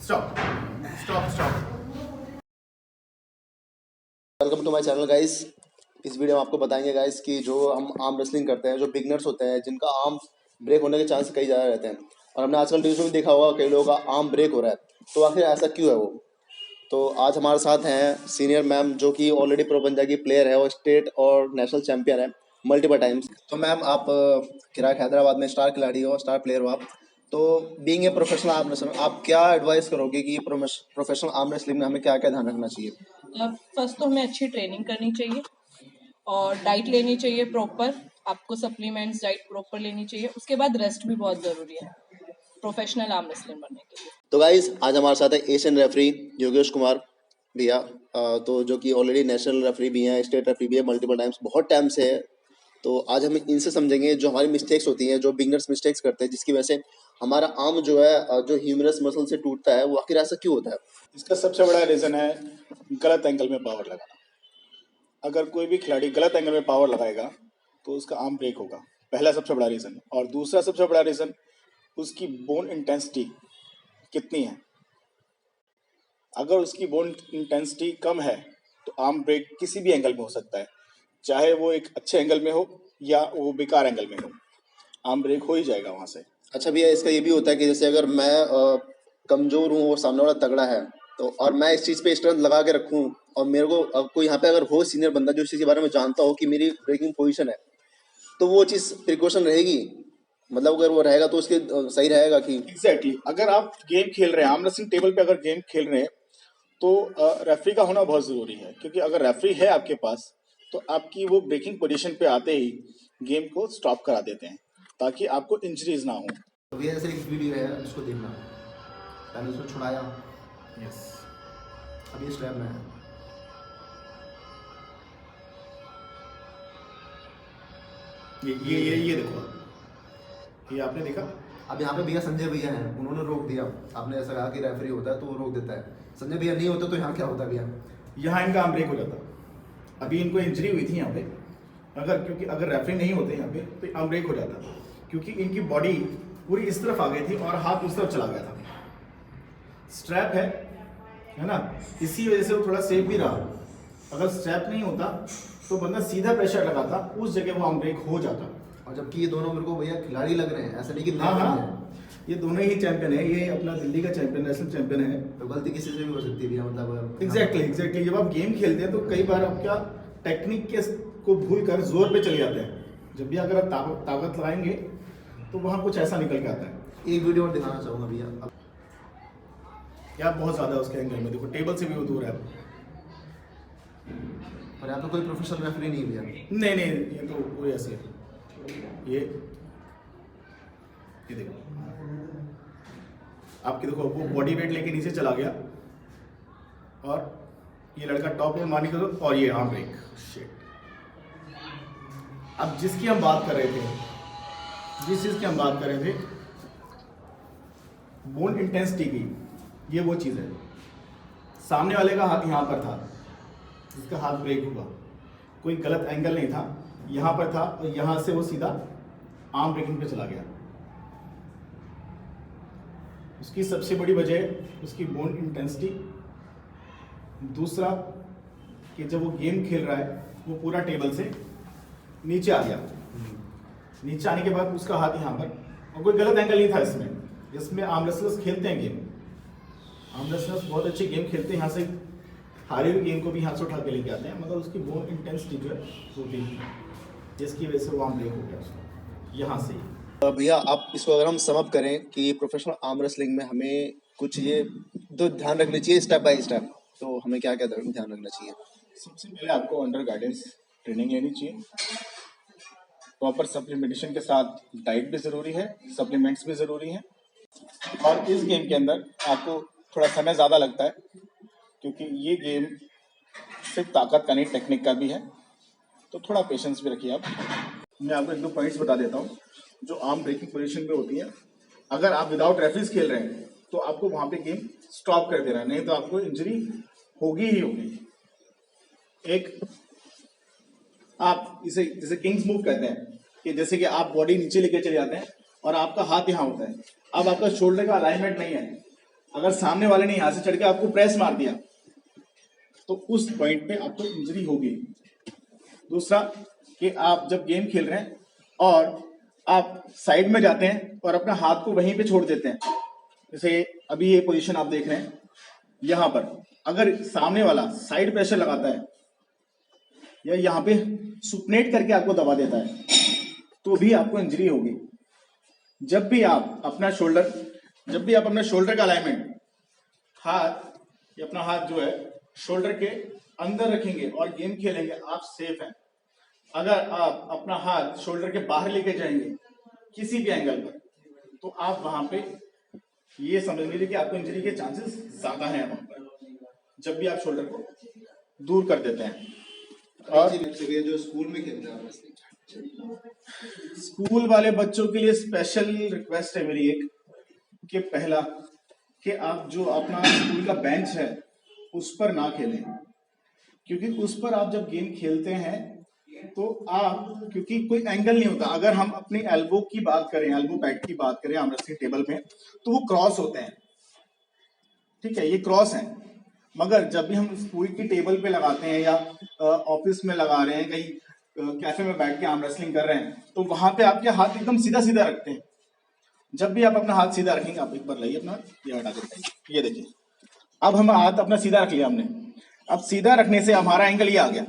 Stop stop stop. Welcome to my channel guys. इस video में आपको बताएंगे गाइस कि जो हम आर्म रेसलिंग करते हैं, जो बिगनर्स होते हैं जिनका आर्म ब्रेक होने के चांस कई ज़्यादा रहते हैं, और हमने आजकल न्यूज़ में भी देखा होगा कई लोगों का आर्म ब्रेक हो रहा है, तो आखिर ऐसा क्यों है वो। तो आज हमारे साथ हैं सीनियर मैम जो कि ऑलरेडी प्रो पंजा की प्लेयर है और स्टेट और नेशनल चैंपियन है मल्टीपल टाइम्स। तो मैम आप किराक हैदराबाद में स्टार खिलाड़ी हो, स्टार प्लेयर हो आप, तो being a professional arm wrestler आप क्या एडवाइस करोगे कि प्रोफेशनल आर्म रेसलिंग में हमें क्या क्या ध्यान रखना चाहिए। फर्स्ट तो हमें अच्छी ट्रेनिंग करनी चाहिए और डाइट लेनी चाहिए प्रॉपर। आपको सप्लीमेंट्स डाइट प्रॉपर लेनी चाहिए। उसके बाद रेस्ट भी बहुत ज़रूरी है प्रोफेशनल आर्म रेसलिंग बनने के लिए। तो गाइज आज हमारे साथ है एशियन रेफरी योगेश कुमार भैया, तो जो कि ऑलरेडी नेशनल रेफरी भी हैं, स्टेट रेफरी भी है मल्टीपल टाइम्स, बहुत टाइम से है। तो आज हम इनसे समझेंगे जो हमारी मिस्टेक्स होती हैं, जो बिगनर्स मिस्टेक्स करते हैं, जिसकी वजह से हमारा आर्म जो है जो ह्यूमरस मसल से टूटता है, वो आखिर ऐसा क्यों होता है। इसका सबसे बड़ा रीज़न है गलत एंगल में पावर लगाना। अगर कोई भी खिलाड़ी गलत एंगल में पावर लगाएगा तो उसका आर्म ब्रेक होगा, पहला सबसे बड़ा रीज़न। और दूसरा सबसे बड़ा रीज़न उसकी बोन इंटेंसिटी कितनी है। अगर उसकी बोन इंटेंसिटी कम है तो आर्म ब्रेक किसी भी एंगल में हो सकता है, चाहे वो एक अच्छे एंगल में हो या वो बेकार एंगल में हो, आर्म ब्रेक हो ही जाएगा वहाँ से। अच्छा भैया, इसका ये भी होता है कि जैसे अगर मैं कमज़ोर हूँ और सामने वाला तगड़ा है, तो और मैं इस चीज़ पे स्ट्रेंथ लगा के रखूँ, और मेरे को कोई यहाँ पे अगर हो सीनियर बंदा जो इस चीज़ के बारे में जानता हो कि मेरी ब्रेकिंग पोजीशन है, तो वो चीज़ प्रिकॉशन रहेगी। मतलब अगर वो रहेगा तो उसके सही रहेगा कि एग्जैक्टली अगर आप गेम खेल रहे हैं, आर्म रेसलिंग टेबल पे अगर गेम खेल रहे हैं तो रेफरी का होना बहुत ज़रूरी है, क्योंकि अगर रेफरी है आपके पास तो आपकी वो ब्रेकिंग पोजीशन पे आते ही गेम को स्टॉप करा देते हैं ताकि आपको इंजरीज ना हो। तो भैया जैसे एक वीडियो है, उसको देखना, पहले उसको छुड़ाया, यस, अभी स्ट्रैप में है, ये देखो, ये आपने देखा। अब यहाँ पे भैया संजय भैया हैं, उन्होंने रोक दिया। आपने ऐसा कहा कि रेफरी होता है तो वो रोक देता है, संजय भैया नहीं होता तो यहाँ क्या होता भैया। यहाँ इनका आर्म ब्रेक हो जाता। अभी इनको इंजरी हुई थी यहाँ पे, क्योंकि अगर रेफरी नहीं होते यहाँ पे तो आर्म ब्रेक हो जाता, क्योंकि इनकी बॉडी पूरी इस तरफ आ गई थी और हाथ उस तरफ चला गया था। स्ट्रैप है ना, इसी वजह से वो थोड़ा सेफ भी रहा। अगर स्ट्रैप नहीं होता तो बंदा सीधा प्रेशर लगाता, उस जगह वो आर्म ब्रेक हो जाता। और जबकि ये दोनों मेरे को भैया खिलाड़ी लग रहे हैं, ऐसा नहीं कि हाँ नहीं हाँ, है। ये दोनों ही चैंपियन है, ये अपना दिल्ली का चैंपियन, नेशनल चैंपियन है। तो गलती किसी से भी हो सकती है भैया, मतलब एग्जैक्टली जब आप गेम खेलते हैं तो कई बार आप क्या टेक्निक के को भूल कर जोर पे चले जाते हैं। जब भी अगर आप ताकत लगाएंगे तो वहाँ कुछ ऐसा निकल के आता है। एक वीडियो और दिखाना चाहूँगा भैया। या बहुत ज़्यादा उसके एंगल में देखो, टेबल से भी वो दूर है। और यहाँ पे कोई प्रोफेशनल रेफरी नहीं भैया। नहीं, ये तो कोई ऐसे, ये देखो, आपके देखो वो बॉडी वेट लेके नीचे चला गया और ये लड़का टॉप में मारने के, और ये आर्म ब्रेक। शिट। अब जिसकी हम बात कर रहे थे, जिस चीज़ की हम बात कर रहे थे, बोन इंटेंसिटी की, ये वो चीज़ है। सामने वाले का हाथ यहाँ पर था, जिसका हाथ ब्रेक हुआ, कोई गलत एंगल नहीं था, यहाँ पर था और यहाँ से वो सीधा आर्म ब्रेकिंग पे चला गया। उसकी सबसे बड़ी वजह उसकी बोन इंटेंसिटी। दूसरा कि जब वो गेम खेल रहा है वो पूरा टेबल से नीचे आ गया। नीचे आने के बाद उसका हाथ यहाँ पर, और कोई गलत एंगल नहीं था इसमें। जिसमें आर्म रेसलर्स खेलते हैं गेम, आर्म रेसलर्स बहुत अच्छे गेम खेलते हैं, यहाँ से हारे हुए गेम को भी यहाँ से उठा के लेके आते हैं, मगर उसकी बोन इंटेंसिटी जो है वो भी, जिसकी वजह से वो आर्म ब्रेक हो गया उसका यहाँ से। भैया आप इसको अगर हम समअप करें कि प्रोफेशनल आर्म रेसलिंग में हमें कुछ ये तो ध्यान रखनी चाहिए स्टेप बाय स्टेप, तो हमें क्या क्या ध्यान रखना चाहिए। सबसे पहले आपको अंडर गाइडेंस ट्रेनिंग लेनी चाहिए। प्रॉपर सप्लीमेंटेशन के साथ डाइट भी ज़रूरी है, सप्लीमेंट्स भी ज़रूरी हैं। और इस गेम के अंदर आपको थोड़ा समय ज़्यादा लगता है, क्योंकि ये गेम सिर्फ ताकत का नहीं, टेक्निक का भी है, तो थोड़ा पेशेंस भी रखिए आप। मैं आपको एक दो पॉइंट्स बता देता हूँ जो आर्म ब्रेकिंग पोजीशन पे होती है। अगर आप विदाउट रेफरीज खेल रहे हैं तो आपको वहाँ पे गेम स्टॉप कर देना है, नहीं तो आपको इंजरी होगी ही होगी। एक, आप इसे जैसे किंग्स मूव कहते हैं, कि जैसे कि आप बॉडी नीचे लेके चले जाते हैं और आपका हाथ यहाँ होता है। अब आपका शोल्डर का अलाइनमेंट नहीं है, अगर सामने वाले ने यहां से चढ़ के आपको प्रेस मार दिया तो उस पॉइंट पे आपको इंजरी होगी। दूसरा कि आप जब गेम खेल रहे हैं और आप साइड में जाते हैं और अपना हाथ को वहीं पे छोड़ देते हैं, जैसे अभी ये पोजीशन आप देख रहे हैं, यहां पर अगर सामने वाला साइड प्रेशर लगाता है या यहाँ पे सुपनेट करके आपको दबा देता है तो भी आपको इंजरी होगी। जब भी आप अपना शोल्डर का अलाइनमेंट हाथ या अपना हाथ जो है शोल्डर के अंदर रखेंगे और गेम खेलेंगे, आप सेफ हैं। अगर आप अपना हाथ शोल्डर के बाहर लेके जाएंगे किसी भी एंगल पर तो आप वहां पे ये समझ लीजिए कि आपको इंजरी के चांसेस ज्यादा हैं वहां पर, जब भी आप शोल्डर को दूर कर देते हैं। और जो स्कूल में खेलते हैं स्कूल वाले बच्चों के लिए स्पेशल रिक्वेस्ट है मेरी एक कि पहला कि आप जो अपना स्कूल का बेंच है उस पर ना खेलें, क्योंकि उस पर आप जब गेम खेलते हैं तो आप, क्योंकि कोई एंगल नहीं होता। अगर हम अपनी एल्बो की बात करें, एल्बो पैड की बात करें आर्म रेसलिंग टेबल में, तो वो क्रॉस होते हैं, ठीक है, ये क्रॉस है। मगर जब भी हम स्कूल की टेबल पे लगाते हैं या ऑफिस में लगा रहे हैं, कहीं कैफे में बैठ के आर्म रेसलिंग कर रहे हैं, तो वहां पे आपके हाथ एकदम सीधा सीधा रखते हैं। जब भी आप अपना हाथ सीधा रखेंगे, आप एक बार लाइए अपना ये हटा के दिखाइए, ये देखिए, अब हम हाथ अपना सीधा रख लिया हमने। अब सीधा रखने से हमारा एंगल ये आ गया।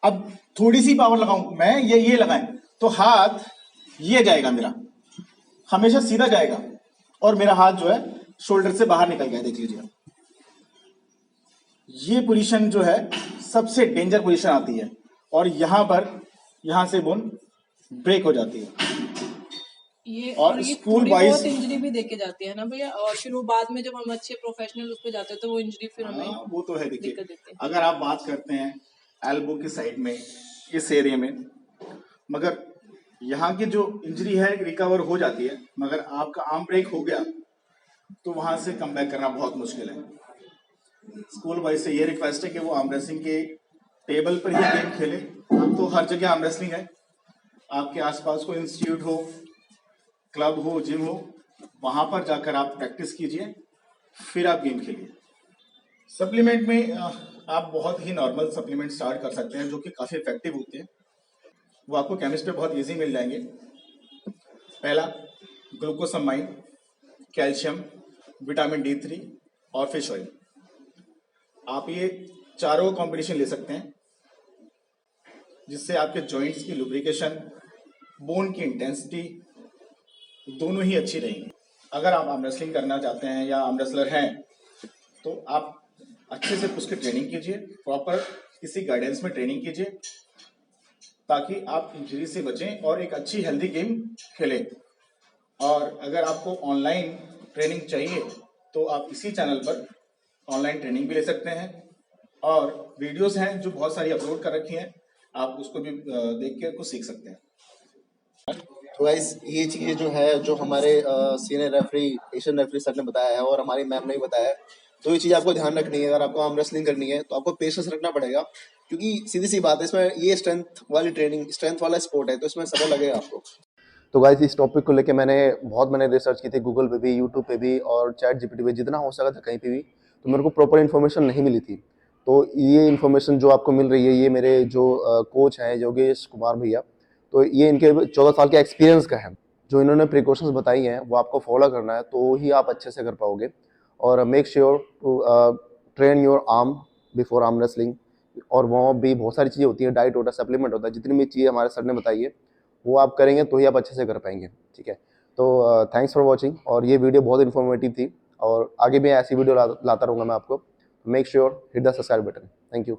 अब थोड़ी सी पावर लगाऊं मैं, ये लगाएं तो हाथ ये जाएगा, मेरा हमेशा सीधा जाएगा और मेरा हाथ जो है शोल्डर से बाहर निकल गया। देख लीजिए, ये पोजीशन जो है सबसे डेंजर पोजीशन आती है और यहां से बोन ब्रेक हो जाती है। ये और ये स्कूल थोड़ी वाइज बहुत इंजरी भी देके जाती है ना भैया, और फिर वो बाद में जब हम अच्छे प्रोफेशनल उस पे जाते हैं तो वो इंजरी फिर हमें वो तो है। देखिए, दिक्कत देती है। अगर आप बात करते हैं एल्बो की साइड में, इस एरिया में, मगर यहाँ की जो इंजरी है रिकवर हो जाती है, मगर आपका आर्म ब्रेक हो गया तो वहां से कम बैक करना बहुत मुश्किल है। स्कूल वाइज से ये रिक्वेस्ट है कि वो आर्म रेसलिंग के टेबल पर ही गेम खेले। अब तो हर जगह आर्म रेसलिंग है, आपके आसपास कोई इंस्टीट्यूट हो, क्लब हो, जिम हो, वहां पर जाकर आप प्रैक्टिस कीजिए, फिर आप गेम खेलिए। सप्लीमेंट में आप बहुत ही नॉर्मल सप्लीमेंट स्टार्ट कर सकते हैं जो कि काफ़ी इफेक्टिव होते हैं। वो आपको केमिस्ट पे बहुत इजी मिल जाएंगे। पहला ग्लूकोसमाइन, कैल्शियम, विटामिन D3 और फिश ऑयल। आप ये चारों कॉम्बिनेशन ले सकते हैं जिससे आपके जॉइंट्स की लुब्रिकेशन, बोन की इंटेंसिटी दोनों ही अच्छी रहेंगी। अगर आप आर्म रेसलिंग करना चाहते हैं या आर्म रेसलर हैं तो आप अच्छे से उसकी ट्रेनिंग कीजिए, प्रॉपर किसी गाइडेंस में ट्रेनिंग कीजिए ताकि आप इंजरी से बचें और एक अच्छी हेल्दी गेम खेलें। और अगर आपको ऑनलाइन ट्रेनिंग चाहिए तो आप इसी चैनल पर ऑनलाइन ट्रेनिंग भी ले सकते हैं और वीडियोस हैं जो बहुत सारी अपलोड कर रखी हैं, आप उसको भी देख के कुछ सीख सकते हैं। तो गाइस ये चीज़ें जो है जो हमारे senior referee, Asian referee sir ने बताया है और हमारी मैम ने भी बताया है, तो ये चीज़ आपको ध्यान रखनी है। अगर आपको आर्म रेसलिंग करनी है तो आपको पेशेंस रखना पड़ेगा, क्योंकि सीधी सी बात है, इसमें ये स्ट्रेंथ वाली ट्रेनिंग, स्ट्रेंथ वाला स्पोर्ट है, तो इसमें समय लगेगा आपको। तो गाइस इस टॉपिक को लेके मैंने रिसर्च की थी, गूगल पे भी, यूट्यूब पे भी और चैट जीपीटी पे, जितना हो सका था कहीं पे भी, तो मेरे को प्रॉपर इन्फॉर्मेशन नहीं मिली थी। तो ये इन्फॉर्मेशन जो आपको मिल रही है, ये मेरे जो कोच हैं योगेश कुमार भैया, तो ये इनके 14 साल के एक्सपीरियंस का है। जो इन्होंने प्रिकॉशंस बताई हैं वो आपको फॉलो करना है, तो ही आप अच्छे से कर पाओगे। और make sure to train your arm before arm wrestling. और वहाँ भी बहुत सारी चीज़ें होती हैं, डाइट होता है, सप्लीमेंट होता है, जितनी भी चीज़ें हमारे सर ने बताई है वो आप करेंगे तो ही आप अच्छे से कर पाएंगे, ठीक है। तो थैंक्स फॉर वॉचिंग, और ये वीडियो बहुत इन्फॉर्मेटिव थी और आगे भी ऐसी वीडियो लाता रहूँगा मैं आपको। Make sure hit the subscribe button. Thank you.